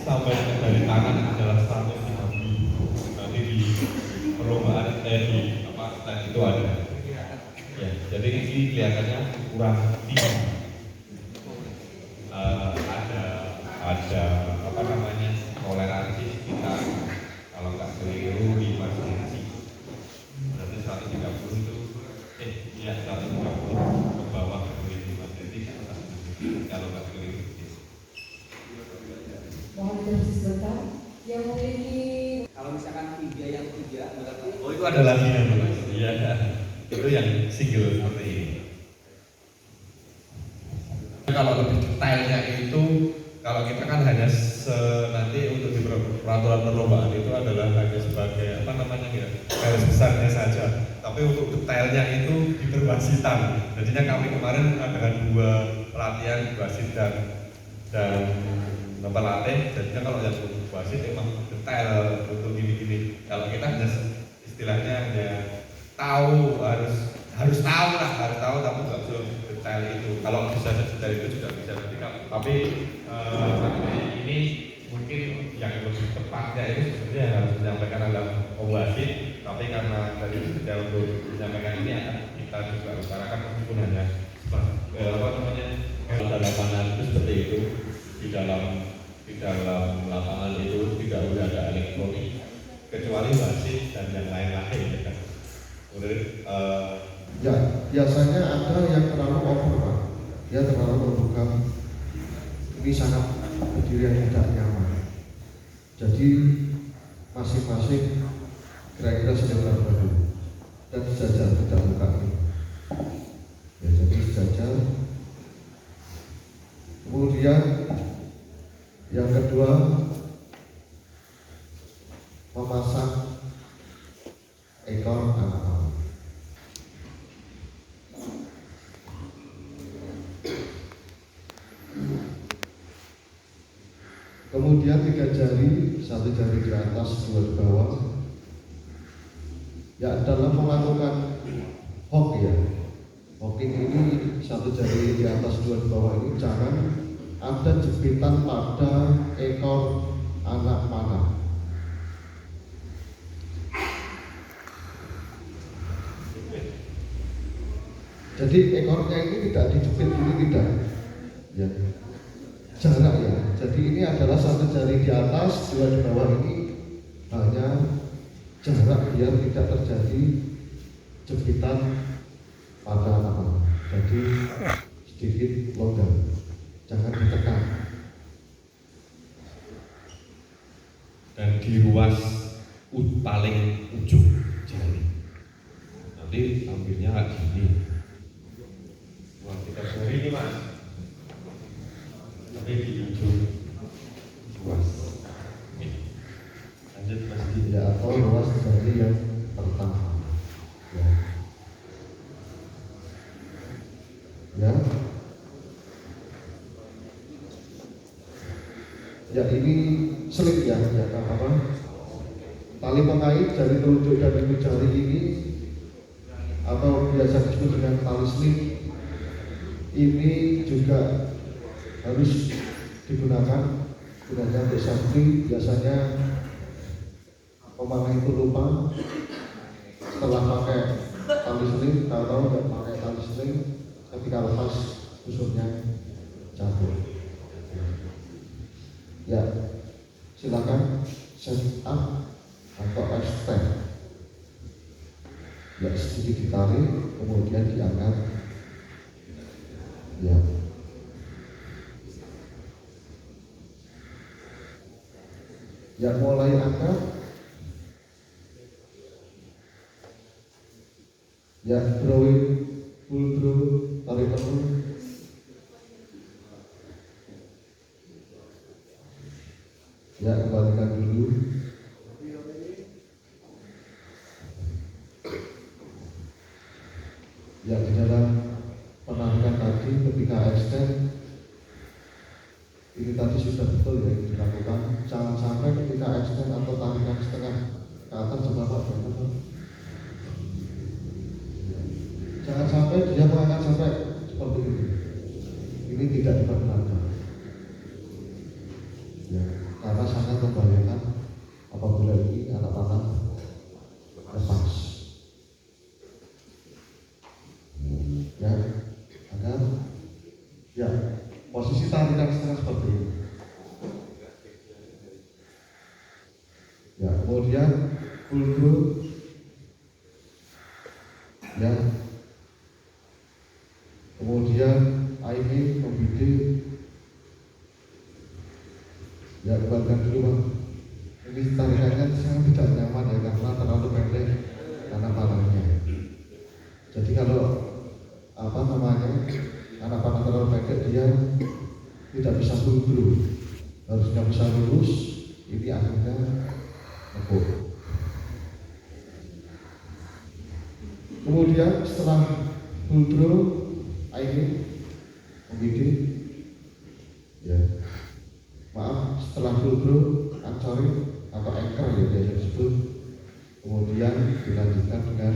sampai dari tangan adalah 130. Nanti di perlombaan di stand itu ada. Ya, jadi ini kelihatannya kurang tinggi. Ada toleransi sekitar kalau nggak keliru 5 cm. Berarti 130 itu 130 ke bawah dari 5 cm kalau nggak keliru. Mohon terus sebentar. Yang memiliki kalau misalkan yang tiga berarti itu adalah iya, itu yang single seperti ini. Kalau lebih detailnya itu, kalau kita kan hanya nanti untuk di peraturan perlombaan itu adalah hanya sebagai garis besarnya saja. Tapi untuk detailnya itu di berwasitan. Jadinya kami kemarin adakan 2 pelatihan wasit dan pelatih. Jadinya kalau yang wasit memang detail untuk gini-gini. Kalau kita hanya istilahnya hanya tahu harus tahu tapi nggak detail itu. Kalau bisa detail itu juga bisa nanti. Tapi ini mungkin yang lebih tepatnya itu sebenarnya harus menyampaikan adalah wasit. Tapi karena dari sejauh untuk menyampaikan ini akan kita juga utarakan meskipun hanya ada lapangan itu seperti itu. Di dalam lapangan itu tidak boleh ada elektronik kecuali wasit dan yang lain-lain, ya kan. Ya, biasanya ada yang terlalu over, Pak. Dia terlalu terbuka. Ini sangat berdiri yang tidak nyaman. Jadi masing-masing kira-kira sekitar baru dan sejajar tidak buka ini. Ya, jadi sejajar. Kemudian yang kedua, memasang ekor anak panah. Kemudian 3 jari, 1 jari di atas, 2 di bawah. Ya, dalam melakukan hok ya, hoking ini 1 jari di atas, 2 di bawah ini jangan ada jepitan pada ekor anak panah. Jadi ekornya ini tidak dijepit, ini tidak. Ya. Jarak ya. Jadi ini adalah 1 jari di atas, 2 di bawah ini hanya jarak biar tidak terjadi jepitan pada anak panah. Jadi sedikit longgar, jangan ditekan. Dan di ruas paling ujung jari. Nanti ambilnya lagi gini. Wah, kita seri ini mas. Tapi di ujung ruas. Lanjut mas. Ya, atau ruas jari yang pertama. Ya. Ya. Ya, ini seling ya, apa? Tali pengait jari telunjuk dan ibu jari ini atau biasa disebut dengan tali seling ini juga harus digunakan gunanya untuk safety. Biasanya pemanah itu lupa setelah pakai tali seling, tahu-tahu nggak pakai tali seling, ketika lepas busurnya jatuh. Ya, silakan set up atau extend. Ya, sedikit ditarik, kemudian diangkat. Ya. Ya, mulai angkat. Ya, drawing, full draw, tarik penuh. Ya, kembalikan dulu. Ya, di dalam penarikan tadi ketika extend ini tadi sudah betul ya yang dilakukan. Jangan sampai ketika extend atau tarikan setengah ke atas coba Pak. Jangan sampai dia mengangkat sampai seperti ini. Ini tidak diperkenankan. Ya, karena karena sangat membahayakan apabila ini anak panah lepas. Ya, agar ya posisi tarikan setengah seperti ini. Ya, kemudian kultur, ya, kemudian aini membidik, ya kembalikan dulu Bang. Ini tarikannya sangat tidak nyaman ya karena terlalu pendek karena panahnya. Jadi kalau apa namanya anak panah terlalu pendek dia tidak bisa kultur, harusnya bisa lurus, ini akhirnya nekuk. Kemudian setelah kultur aini membidik, ya maaf, setelah kultur ancorin atau anchor ya biasa disebut, kemudian dilanjutkan dengan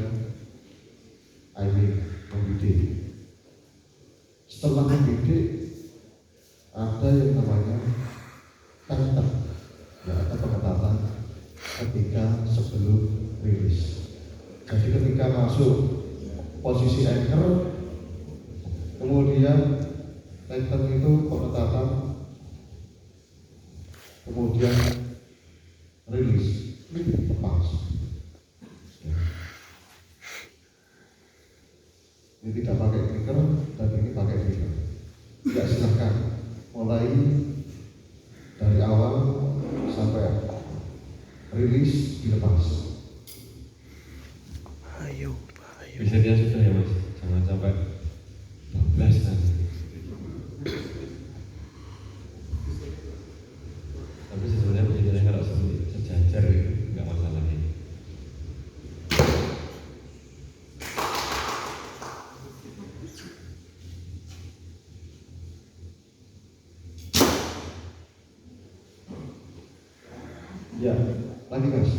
aini membidik. Setelah membidik ada yang namanya tentang, ya atau pengetatan ketika sebelum rilis. Jadi ketika masuk posisi anchor, kemudian tenten itu pengetatan, kemudian rilis, lepas. Ini tidak pakai trigger dan ini pakai trigger. Ya silahkan mulai dari awal sampai rilis dilepas. Bisa dia sudah ya Mas, jangan sampai 12 nanti. Tapi sebenarnya begini kalau sejajar itu nggak masalah ini. Ya, lagi Mas.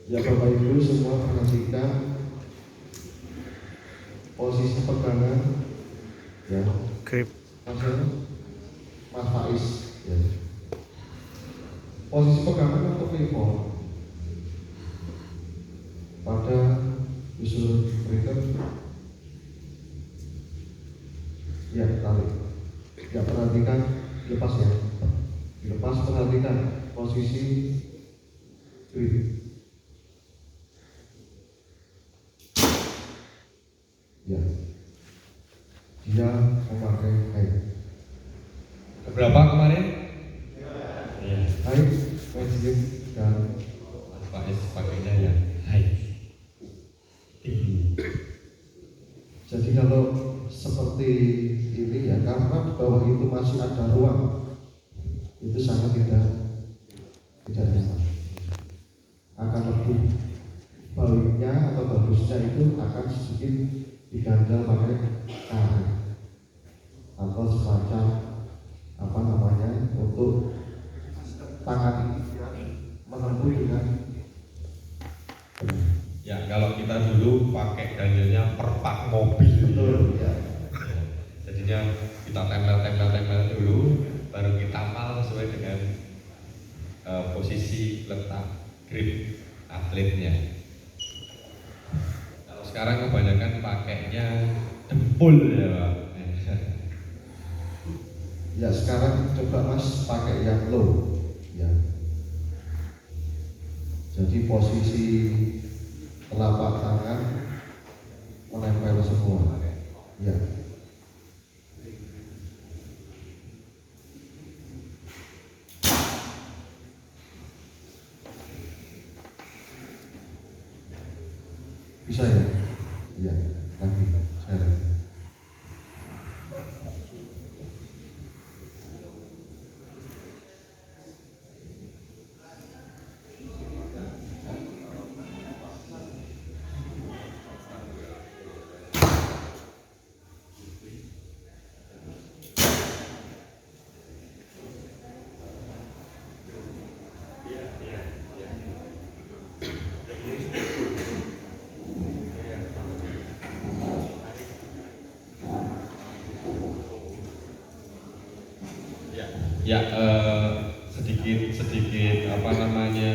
Ya Bapak Ibu semua perhatikan posisi pegangan, ya. Grip. Mas Faiz, ya. Posisi pegangan untuk pivot pada usul return, ya tarik. Ya perhatikan, lepas ya. Dilepas, perhatikan posisi grip. Ya, dia memakai air. Berapa kemarin? Iya. Air, medium dan Mas Faiz pakainya ya. Hai. jadi kalau seperti ini ya, karena di bawah itu masih ada ruang, itu sangat tidak nyaman. Akan lebih baiknya atau bagusnya itu akan sedikit diganjal pakai karet atau semacam apa namanya untuk tangan menempuh dengan Ya kalau kita dulu pakai ganjilnya per pak mobil. betul ya. Jadinya kita tempel dulu, baru kita mal sesuai dengan posisi letak grip atletnya. Kalau sekarang kebanyakan pakainya dempul ya Pak. Ya sekarang coba Mas pakai yang low ya. Jadi posisi telapak tangan menempel semua. Ya. Bisa ya? Iya, lagi sekarang. Ya, sedikit apa namanya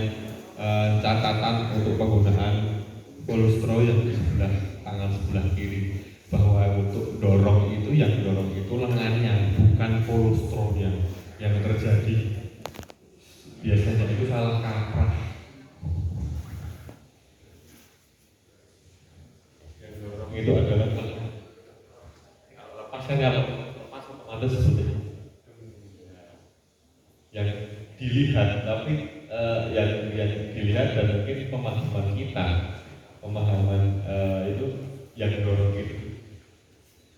catatan untuk penggunaan full stroke yang di sebelah tangan sebelah kiri, bahwa untuk dorong itu yang dorong itu lengannya, bukan full stroke-nya. Yang terjadi biasanya itu salah kaprah. Yang dorong itu adalah lengan. Kalau lepaskan kalau lepas otomatis seperti itu. Yang dilihat, tapi yang dilihat dan mungkin pemahaman kita, pemahaman itu yang dorong itu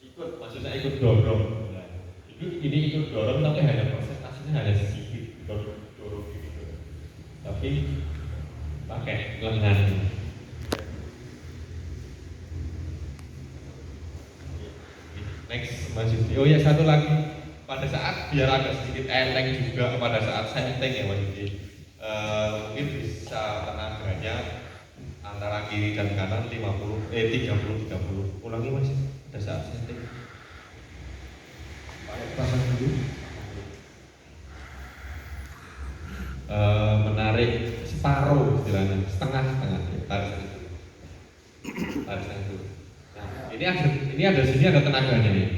ikut, maksudnya ikut dorong. Nah, ini ikut dorong tapi hanya persentasenya hanya sedikit dorong gitu, tapi pakai lengan. Next, Mas Yudi. Oh ya, satu lagi. Pada saat biar agak sedikit enteng juga, pada saat setting ya Mas Yudi, mungkin bisa tenaganya antara kiri dan kanan 30-30. Ulangi Mas, pada saat setting. Pasang dulu. Menarik separuh istilahnya, setengah-setengah, tarik dulu. Nah, ini ada sini ada tenaganya nih.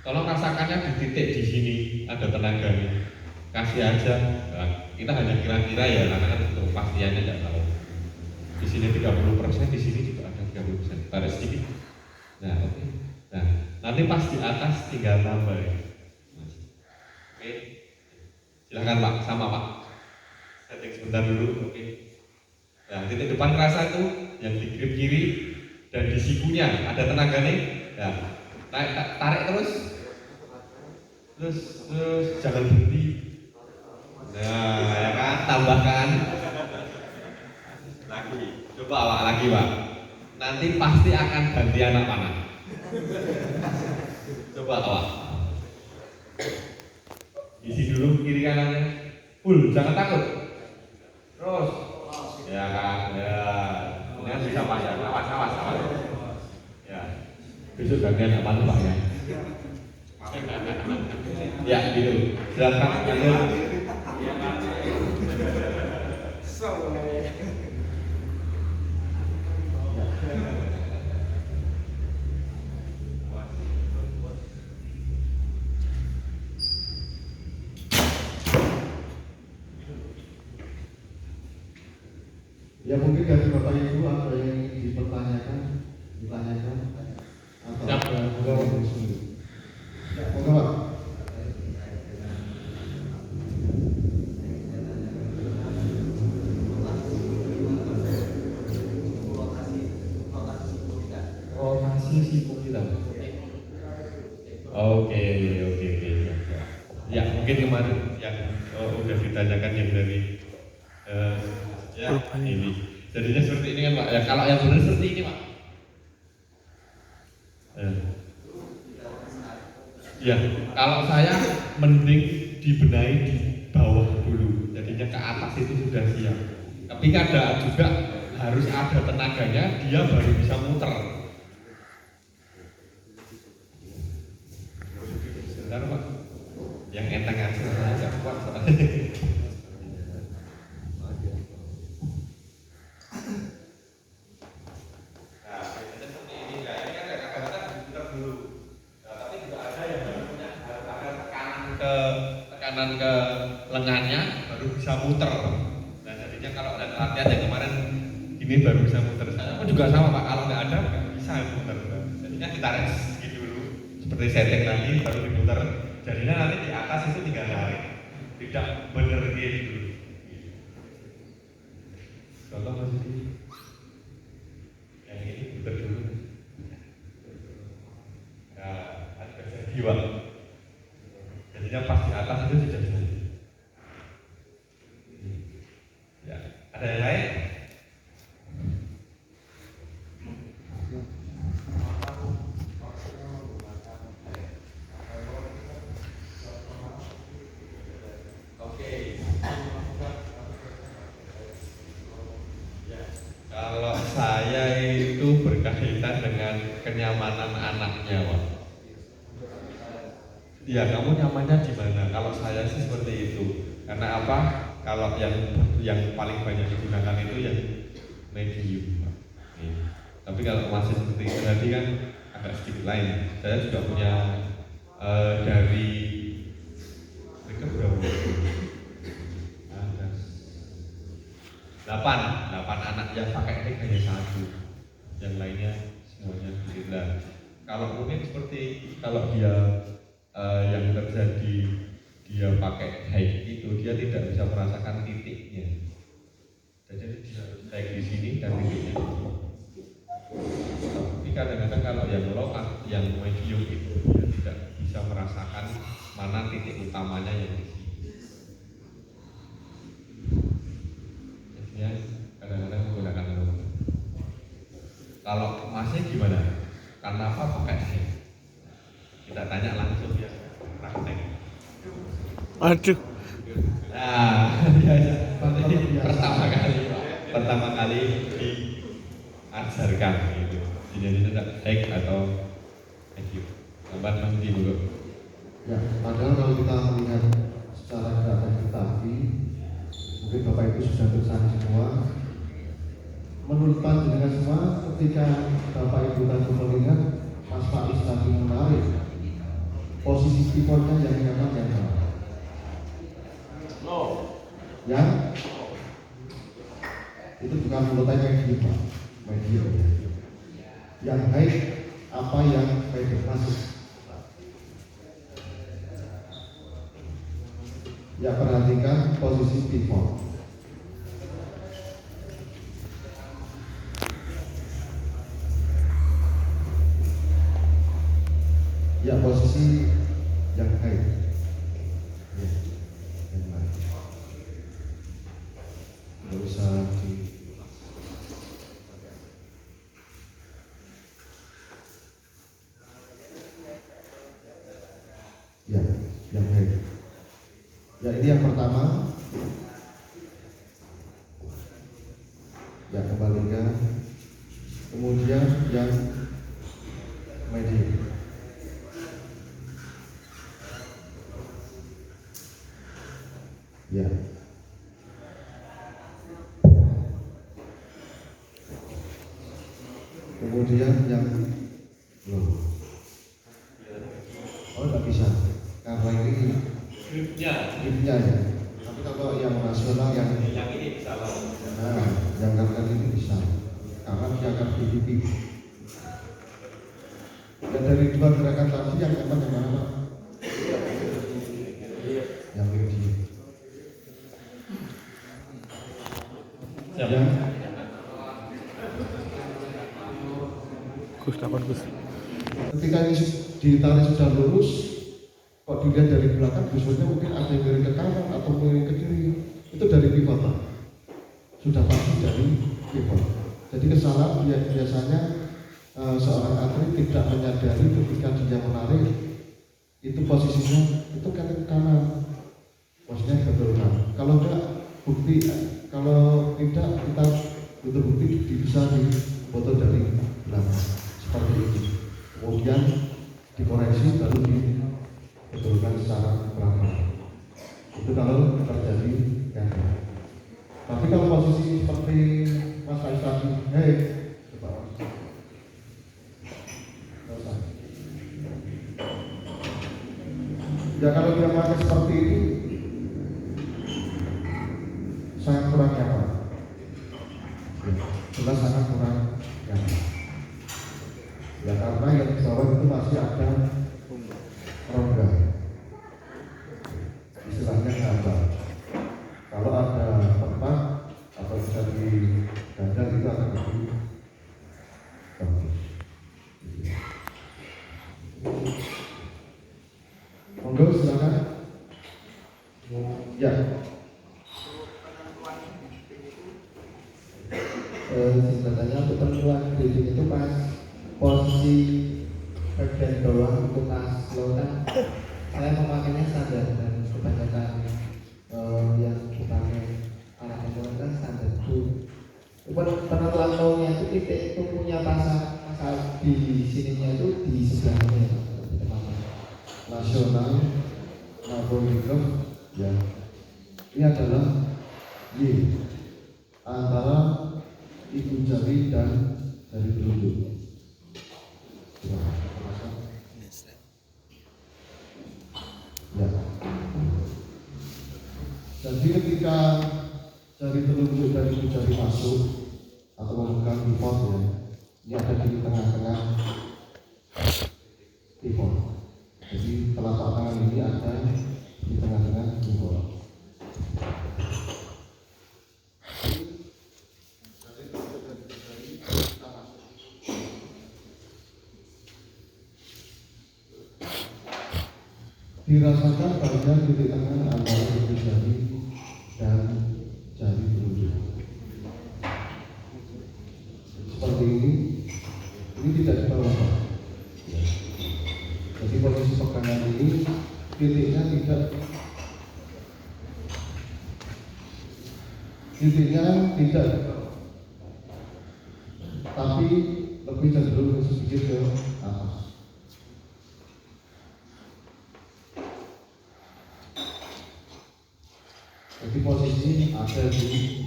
Tolong rasakannya di titik di sini ada tenaganya. Kasih aja. Nah, kita hanya kira-kira ya, karena kan untuk pastiannya tidak tahu. Di sini 30%, di sini juga ada 30%. Tarik sedikit. Nah, oke. Nah, nanti pas di atas tinggal tambah ya. Oke. Silakan Pak, sama Pak. Setting sebentar dulu, oke. Nah, titik depan kerasa itu yang di grip kiri dan di sikunya ada tenaganya. Nah, tarik terus jangan berhenti. Nah, ya kan, tambahkan lagi, coba Pak, lagi Pak. Nanti pasti akan ganti anak panah. Coba Pak, isi dulu kiri kanannya full, jangan takut. Terus ya kan, ya ini bisa Pak ya, awas ya. Besok gantian apa tuh Pak ya? Ya gitu, silakan lanjut. Ya mungkin dari Bapak Ibu ada yang ingin ditanyakan atau ada yang sendiri. Monggo Pak. Rotasi siku kita. Oke. Ya mungkin kemarin yang udah ditanyakan yang dari ya ini. Jadinya seperti ini kan Pak. Ya kalau yang benar seperti ini Pak. Ya, kalau saya mending dibenahi di bawah dulu, jadinya ke atas itu sudah siap. Tapi ada juga harus ada tenaganya, dia baru bisa muter. Sebentar Pak, yang enteng aja, saya agak kuat soalnya. Tekanan ke lengannya baru bisa muter. Nah jadinya kalau ada latihan yang kemarin ini baru bisa muter. Saya pun juga sama Pak, kalau nggak ada nggak bisa muter. Jadinya ditarik sedikit dulu seperti setting tadi baru dimuter. Jadinya nanti di atas itu tinggal tarik, tidak bener kiri dulu. Contoh masih di yang ini muter dulu. Nah ada jadi Pak. Jadinya pas di atas itu sudah jadi. Ya, ada yang lain? Oke. Ya, kalau saya itu berkaitan dengan kenyamanan anaknya, Pak. Ya, kamu nyamannya di mana? Kalau saya sih seperti itu. Karena apa? Kalau yang paling banyak digunakan itu yang medium. Tapi kalau masih seperti itu tadi kan agak sedikit lain. Saya juga punya dari mereka berapa? Ada 8 anak yang pakai mic hanya 1, yang lainnya semuanya berlinda. Kalau mungkin seperti kalau dia yang terjadi dia pakai high itu dia tidak bisa merasakan titiknya. Jadi dia harus high di sini dan titiknya. Tapi kadang-kadang kalau yang low, yang medium itu dia tidak bisa merasakan mana titik utamanya yang di sini. Jadinya kadang-kadang menggunakan low. Kalau masih gimana? Karena apa pakai high? Kita tanya langsung ya praktek. Aduh. Nah, pertama kali diajarkan gitu. Jadi tidak hack atau hack. Tambahan Mas Di dulu. Ya, padahal kalau kita melihat secara gerakan tadi, mungkin Bapak Ibu sudah bersama semua. Menurut panjenengan semua, ketika Bapak Ibu tadi melihat Mas Faiz tadi menarik posisi keyboardnya yang nyaman yang mana? Yang itu bukan mulutnya medium, Pak. Medium. Yang baik apa yang baik masuk? Ya, perhatikan posisi pivot. Ya, posisi yang baik. Ya, yang baik. Nggak usah di ya, yang baik. Ya, ini yang pertama. Ya, kembalikan. Kemudian yang medium. Ya. Kemudian yang low. Oh, tidak bisa. Karena ini gripnya ya. Tapi kalau yang nasional yang ini salah. nah, yang karena ini bisa. Karena dia akan PDP. Dan dari dua gerakan tadi yang nyaman yang mana? Yang medium. Yang Gus, dapat Gus. ketika ini ditarik sudah lurus, kok dilihat dari belakang, busurnya mungkin ada yang dari ke kanan atau miring ke kiri. Itu dari pivot, Pak. Sudah pasti dari pivot. Jadi kesalahan biasanya seorang atlet tidak menyadari ketika dia menarik itu posisinya itu kan ke kanan, maksudnya ke belakang. Kalau enggak bukti, kalau tidak kita butuh bukti bisa foto dari belakang seperti itu. Kemudian dikoreksi baru dibetulkan secara perlahan. Itu kalau terjadi kan. Tapi kalau posisi seperti Mas Faiz tadi, coba ya kalau dia pakai seperti ini sangat kurang nyaman. Jelas sangat kurang nyaman. Ya karena yang di bawah itu masih ada rongga, istilahnya gambar. Kalau ada tempat atau bisa di dada itu akan lebih bagus. Monggo silakan. Ya. Sebenarnya untuk penentuan grading itu pas posisi bagian bawah untuk tas low kan saya memakainya standar dan kebanyakan yang dipakai alat pembuatan kan standar itu. Penentuan low-nya itu titik itu punya pasang di sininya itu di sebelahnya teman-teman. Nasional maupun Grab ya ini adalah Y antara ibu jari dan jari telunjuk. Ya. Jadi ketika jari telunjuk dan ibu jari masuk atau memegang pivot ya, ini ada di tengah-tengah pivot. Jadi telapak tangan ini ada di tengah-tengah pivot. Dirasakan bagian titik tengah antara ibu jari dan jari telunjuk. Seperti ini tidak di bawah. Ya. Jadi posisi pegangan ini titiknya tidak di bawah, tapi lebih cenderung sedikit ke atas. Jadi posisi ada di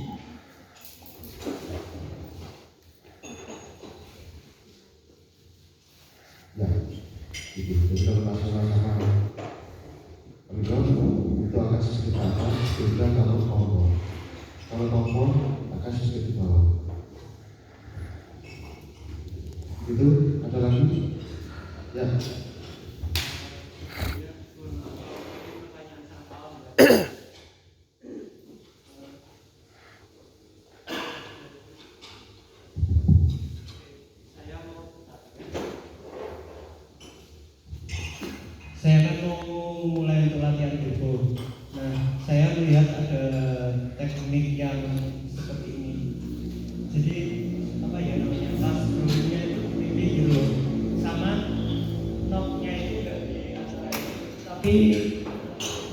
ya, gitu. Jadi kalau masalah sama itu akan sedikit atas, beda kalau tombol akan sedikit di bawah. Itu ada lagi? Ya. Saya kan mau mulai untuk latihan dulu. Nah, saya melihat ada teknik yang seperti ini. Jadi apa ya namanya, tas bulunya itu tipis gitu loh. Sama noknya itu enggak di atas, tapi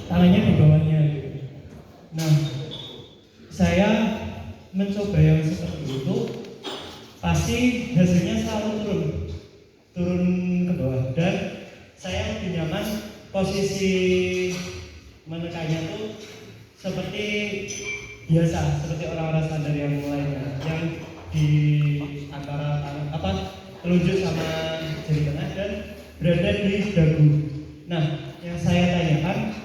tangannya di bawahnya gitu. Nah, saya mencoba yang seperti itu, pasti hasilnya selalu turun ke bawah, dan saya lebih nyaman posisi menekannya tuh seperti biasa, seperti orang-orang standar yang lainnya, yang di antara telunjuk sama jari tengah dan berada di dagu. Nah, yang saya tanyakan,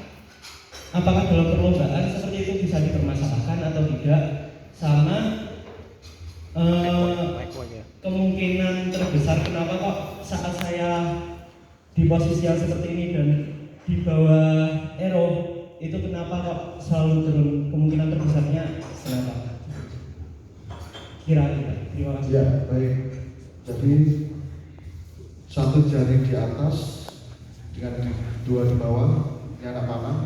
apakah dalam perlombaan seperti itu bisa dipermasalahkan atau tidak, sama kemungkinan terbesar kenapa kok saat saya di posisi yang seperti ini dan di bawah arrow itu kenapa kok selalu turun, kemungkinan terbesarnya kenapa? Kira-kira. Terima kasih. Ya, baik. Jadi satu jari di atas dengan dua di bawah, ini anak panah.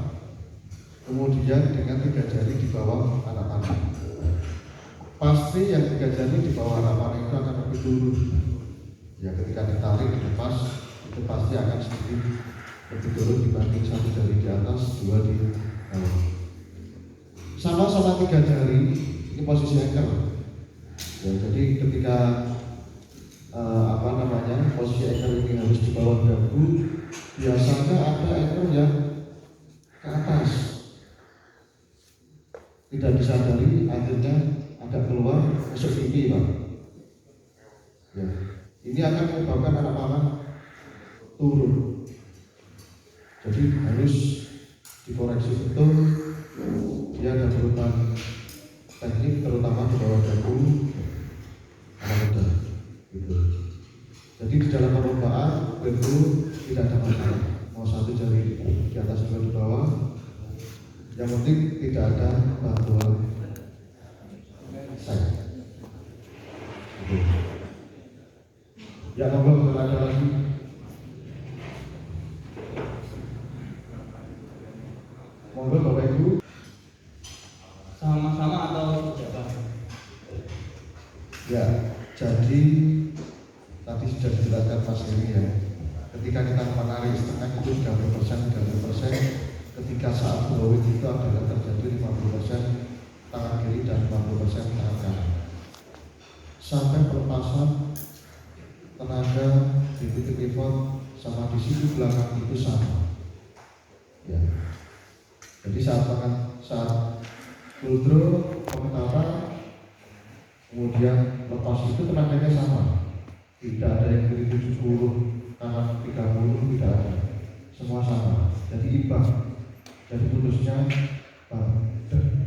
Kemudian dengan 3 jari di bawah anak panah. Pasti yang 3 jari di bawah anak panah itu akan lebih turun. Ya, ketika ditarik dilepas itu pasti akan sedikit lebih turun dibanding 1 jari di atas, 2 di bawah. Sama-sama 3 jari, ini posisi anchor. Ya, jadi ketika posisi anchor ini harus di bawah dagu, biasanya ada anchor yang ke atas, tidak disadari akhirnya agak keluar masuk pipi, Pak. Ya, ini akan menyebabkan anak panah turun. Jadi harus dikoreksi betul. Dia ada berupa teknik, terutama di bawah dagu, anak muda. Gitu. Jadi di dalam perlombaan tentu tidak ada masalah. Mau 1 jari di atas 2 di bawah, yang penting tidak ada bantuan saya. Gitu. Ya, monggo kalau ada lagi. Monggo Bapak Ibu. Sama-sama atau berjabat? Ya, jadi tadi sudah dijelaskan Mas Heri ya. Ketika kita menarik setengah itu 30%, ketika saat blowing itu adalah terjadi 50% tangan kiri dan 50% tangan kanan. Sampai pelepasan tenaga di titik pivot sama di situ belakang itu sama. Ya. Jadi saat Goldro, komentator, kemudian lepas itu tenaganya sama, tidak ada yang kiri 70 kanan 30, tidak ada, semua sama, jadi imbang, jadi putusnya bandeng.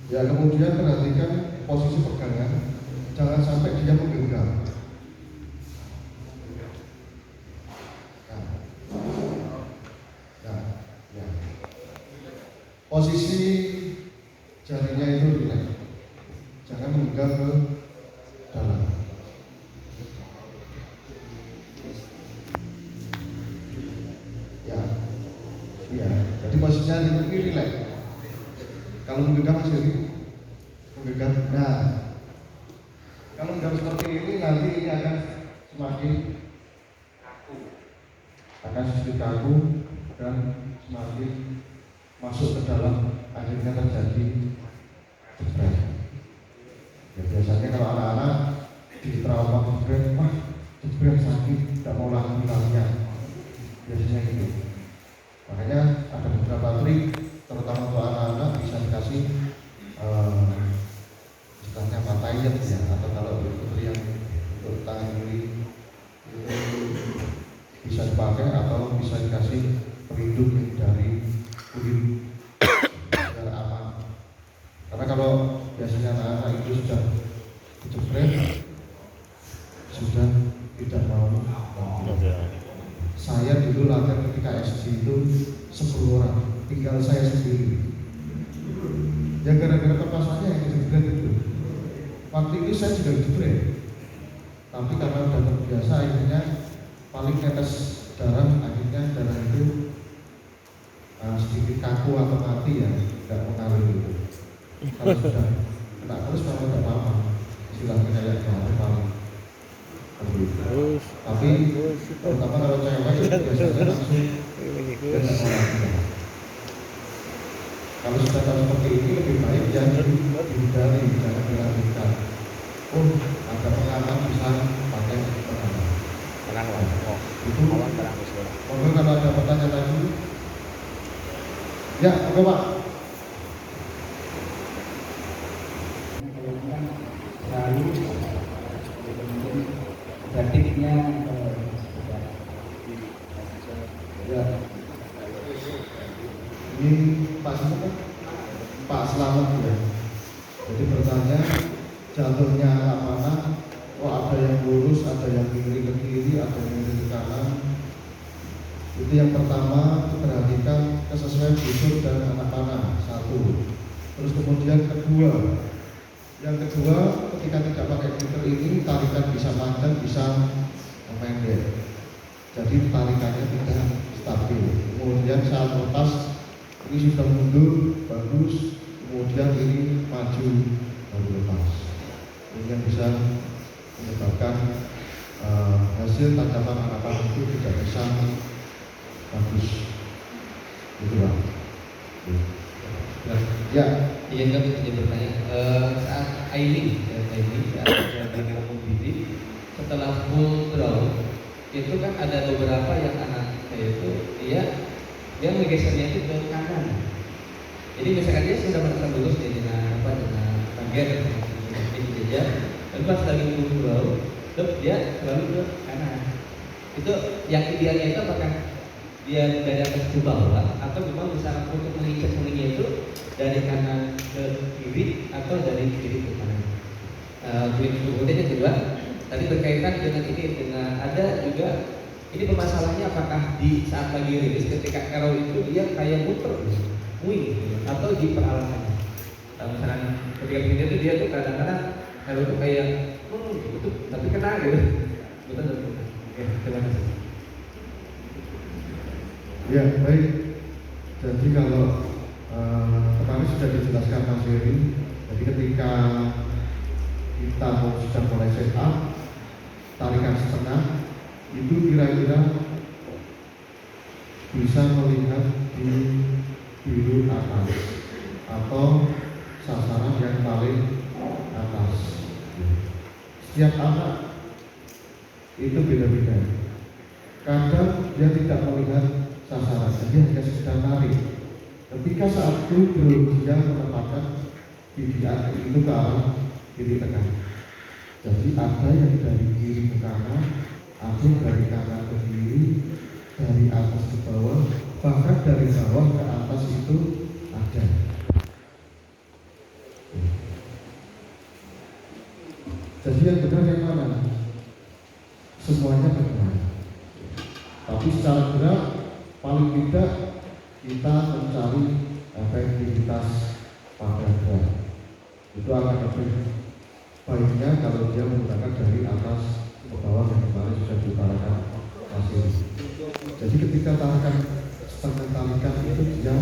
Ya, kemudian perhatikan posisi pegangan, jangan sampai dia menggenggam. Ya. Posisi jarinya itu rileks, jangan menggenggam ke dalam. Ya. Jadi posisinya ini rileks. Kalau menggenggam masih menggenggam. Nah, kalau menggenggam seperti ini nanti ini akan semakin kaku, akan sedikit kaku dan semakin masuk ke dalam, akhirnya terjadi jebret. Ya, biasanya kalau anak-anak di trauma jebret, wah jebret sakit, tidak mau latihan, biasanya gitu. Makanya ada beberapa trik, terutama untuk anak-anak bisa dikasih istilahnya patayet ya, atau kalau untuk yang untuk tangan kiri itu bisa dipakai, atau bisa dikasih pelindung dari kulit biar aman. Karena kalau biasanya anak-anak itu sudah dijebret, sudah tidak mau. Saya dulu latihan ketika SD itu 10 orang, tinggal saya sendiri. Ya gara-gara kepasangnya yang dijebret itu. Waktu itu saya juga dijebret, tapi karena udah terbiasa akhirnya paling tetes darah, akhirnya darah itu sedikit kaku atau mati ya, tidak mengalir itu. Kalau sudah kena terus memang tidak apa-apa, silahkan kayak darah paling. Tapi terutama kalau cewek itu biasanya langsung kena orang. Kalau sudah tahu seperti ini lebih baik jangan dihindari, jangan dilanjutkan. Oh, ada pengalaman bisa pakai pengaman. Itu monggo kalau ada pertanyaan lagi. Ya, oke Pak. Lalu batiknya Ya. Ini Pak siapa? Pak Selamat ya. Jadi bertanya jatuhnya anak mana? Oh, ada yang lurus, ada yang miring ke kiri, ada yang miring ke kanan. Itu yang pertama, perhatikan kesesuaian busur dan anak panah, satu. Terus kemudian yang kedua, ketika tidak pakai gitar ini, tarikan bisa panjang, bisa pendek. Jadi tarikannya tidak stabil. Kemudian saat lepas, ini sudah mundur, bagus. Kemudian ini maju, baru lepas. Ini yang bisa menyebabkan hasil tangkapan anak panah itu tidak bisa bagus. Gitu Pak. Ya. Iya, kami punya pertanyaan. Saat Ailing saat dari mobility, setelah full draw itu kan ada beberapa yang anaknya itu dia menggesernya itu ke kanan. Jadi misalkan dia sudah merasa lulus dengan target ini saja, tapi pas lagi full draw, dia selalu ke kanan. Itu yang idealnya itu apakah dia dari atas ke bawah, atau memang misalkan untuk mengikat pulingnya itu dari kanan ke kiri atau dari kiri ke kanan. Kemudian yang kedua, tadi berkaitan dengan ini, dengan ada juga ini permasalahannya apakah di saat lagi rilis ketika arrow itu dia kayak muter, wing atau di peralatannya. Misalkan ketika begini itu dia tuh kadang-kadang arrow itu kayak gitu, tapi terima kasih. Ya, baik. Jadi kalau kemarin sudah dijelaskan Mas Heri, jadi ketika kita sudah mulai set up, tarikan setengah, itu kira-kira bisa melihat di biru atas atau sasaran yang paling atas. Setiap anak itu beda-beda. Kadang dia tidak melihat sasaran, dia hanya sedang tarik. Ketika saat duduk dia menempatkan bidian itu ke arah kiri tengah. Jadi ada yang dari kiri ke kanan, ada yang dari kanan ke kiri, dari atas ke bawah, bahkan dari bawah ke atas itu ada. Jadi yang benar yang mana? Semuanya benar. Tapi secara gerak paling tidak kita mencari efektivitas pada gerak. Itu akan lebih baiknya kalau dia menggunakan dari atas ke bawah yang kemarin sudah diutarakan hasil. Jadi ketika tarikan setengah tarikan itu dia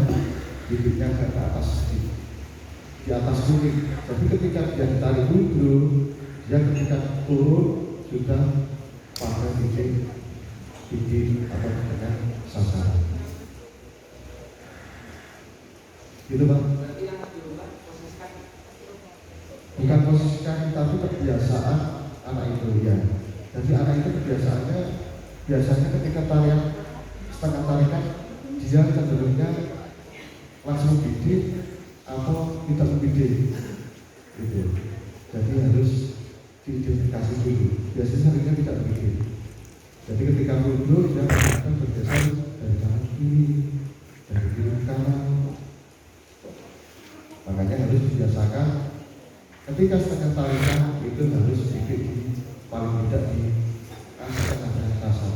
bibirnya ke atas di atas kulit. Jadi ketika dia ditarik dulu, dia ketika turun sudah pada titik atau dengan sasaran. Gitu Pak? Bukan posisikan, tapi kebiasaan anak itu ya. Jadi anak itu kebiasaannya biasanya ketika tarian setengah tarikan dia cenderungnya langsung bidik atau tidak membidik, gitu. Jadi harus diidentifikasi dulu. Biasanya seringnya tidak membidik. Jadi ketika mundur dia akan bergeser dari kanan kiri, dari kiri ke kanan. Makanya harus dibiasakan ketika setengah tarikan itu harus sedikit paling tidak di setengah kasar,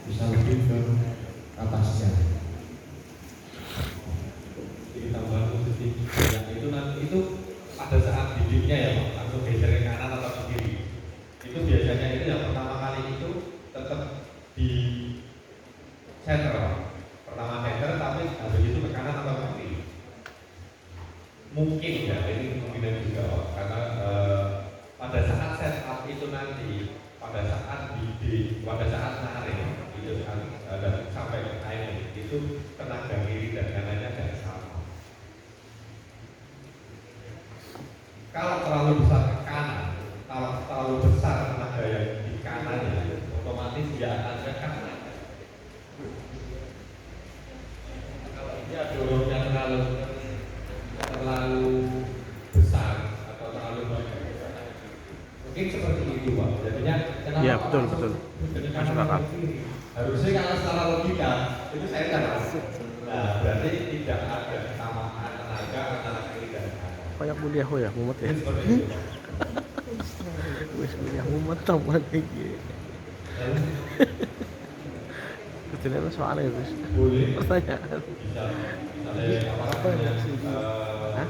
bisa lebih ke atasnya. Ditambah posisi yang itu nanti itu pada saat bibirnya ya Pak, langsung geser ke kanan atau ke kiri. Itu biasanya itu yang pertama kali itu tetap di center Pak. Pertama center tapi habis itu ke kanan atau ke kiri. Mungkin ya, ini kemungkinan juga Pak, karena pada saat setup itu nanti, pada saat bibir, pada saat narik itu dan sampai ke air itu tenaga kiri dan kanannya tidak sama. Kalau terlalu besar ke kanan, kalau terlalu besar tenaga yang di kanannya, otomatis dia akan ke kanan. Kalau dia dorongnya terlalu besar atau terlalu banyak, mungkin seperti itu Pak. Jadinya kenapa Ya, betul, betul. Masuk akal. Harusnya kalau secara logika itu saya tidak masuk. Nah, berarti tidak ada kesamaan tenaga antara kiri dan kanan. Kayak kuliah ya, mumet ya. Ini seperti itu. Wes kuliah mumet teman iki. Betulnya soalnya Gus. Boleh. Pertanyaan. Bisa misalnya apa namanya?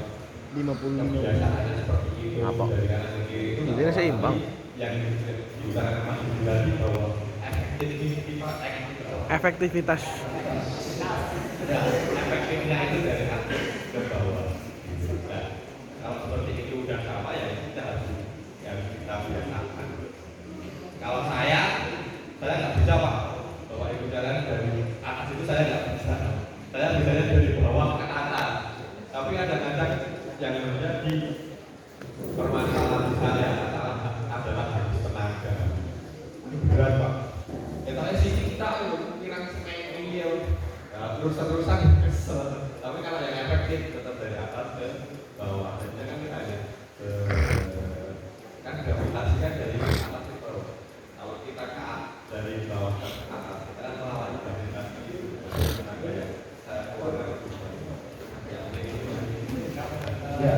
55. Kebiasaannya seperti itu. Apa? Dari kanan ke kiri itu. Intinya seimbang. Yang diutarakan Mas Budi bahwa Efektivitas. Nah, efektifnya itu dari atas ke bawah. Nah, kalau seperti itu udah sama ya kita harus kita biasakan. Kalau saya nggak bisa Pak, bawa ibu jalan dari atas itu saya nggak bisa. Saya bisanya dari bawah ke atas. Tapi kadang-kadang yang menjadi permasalahan saya adalah habis tenaga. Ini berat Pak. Kita sih kita kurang semen ini ya. Lurus-lurusan kesel. Tapi kalau yang efektif tetap dari atas ke bawah. Dan kan kita hanya kan gravitasi kan dari atas ke bawah. Kalau kita ke dari bawah ke atas, kita kan melawan gravitasi itu tenaga yang saya keluarkan. Ya.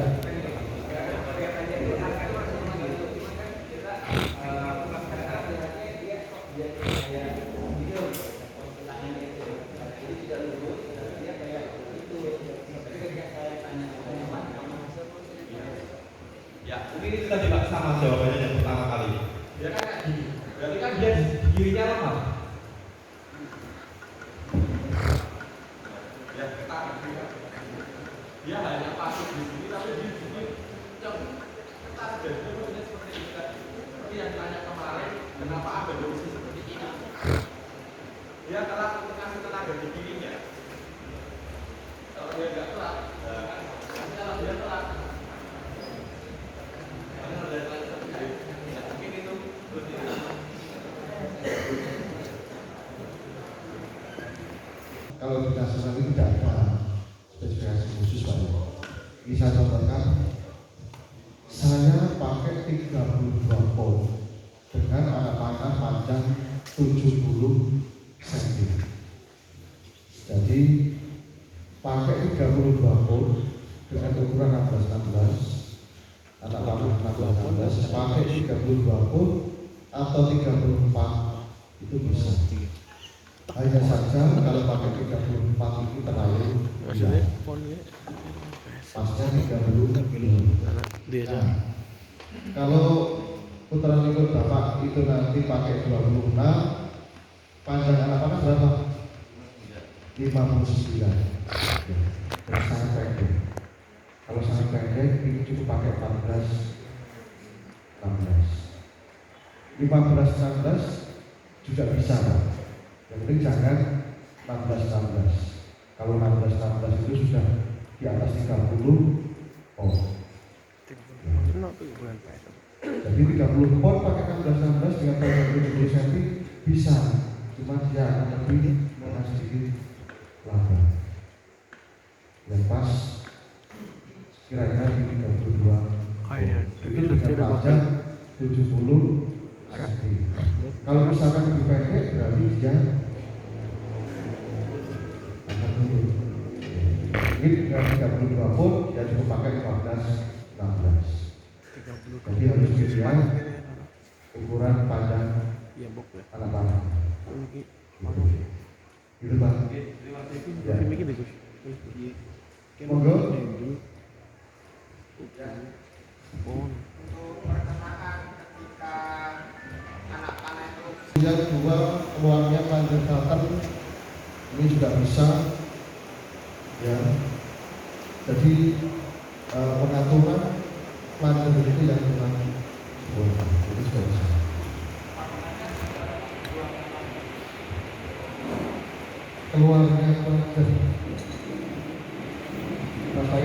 Ya, mungkin itu tadi Pak sama jawabannya yang pertama kali. Dia kan kayak gini. Berarti kan dia di kirinya lemah. Kenapa ada fungsi seperti ini? Dia telah mengasih tenaga di dirinya. Kalau dia nggak telat, kalau dia telat, kalau dia telat mungkin itu Kalau di nasional ini tidak ada spesifikasi khusus Pak. Ini saya contohkan, saya pakai 32 volt dengan anak panah panjang 70 cm. Jadi pakai 32 volt dengan ukuran 16-16, anak panah 16-16, pakai 32 volt atau 34 itu bisa. Hanya saja kalau pakai 34 itu terlalu Maksudnya ponnya pasnya 30 dia aja. Nah, kalau putaran ikut Bapak itu nanti pakai 26, panjang anak panah berapa? 59. Ya, sangat pendek. Kalau sangat pendek ini cukup pakai 15-16 juga bisa Pak. Yang penting jangan 16-16. Kalau 16-16 itu sudah di atas 30 oh. Jadi 30 pot pakai 16-16 dengan panjang 70 cm bisa, cuma dia akan lebih dengan sedikit laba. Yang pas kira-kira di 32 itu dengan panjang 70 cm. Kalau misalkan lebih pendek berarti dia akan turun. Ini dengan 32 volt dia cukup pakai 15-16. Jadi harus dilihat ukuran panjang anak panah. Gitu Pak. Ya. Monggo. Yang kedua keluarnya panjang pattern ini juga bisa ya. Jadi pengaturan panjang itu yang kurang jadi sudah bisa. Keluarnya panjang Bapak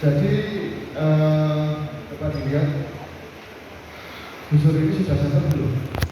Jadi dapat dilihat busur ini sudah sampai belum?